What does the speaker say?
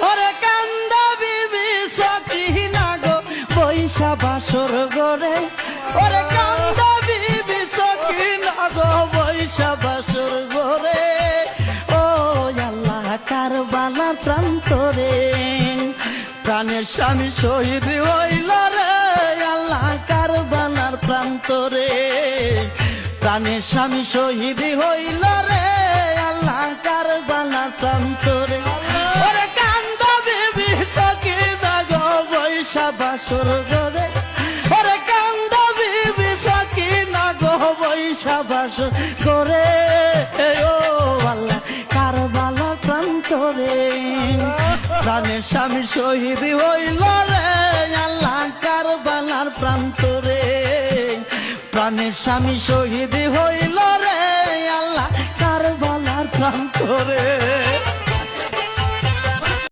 ওরে কান্দা বিবি সকিনা গো বৈশা বাসর গরে, ওরে কান্দা বিবি সকিনা গো বৈশা বাসর গরে। ও আল্লাহ কারবালার প্রান্তরে প্রাণের স্বামী শহীদ হইল রে, আল্লাহ কারবালার প্রান্তরে প্রাণের স্বামী শহীদ হইল রে, আল্লাহ কারবালার প্রান্তরে। ওরে কান্দা বিবি সকিনা গো বৈশা বাসর গরে, ওরে কান্দা বিবি সকিনা গো বৈশা বাসর গরে। ও আল্লাহ কারবালার প্রান্তরে প্রাণের স্বামী শহীদ হইল রে, আল্লাহ কারবালার প্রান্তরে প্রাণের স্বামী শহীদ হইল রে, আল্লাহ কারবালার প্রান্তরে।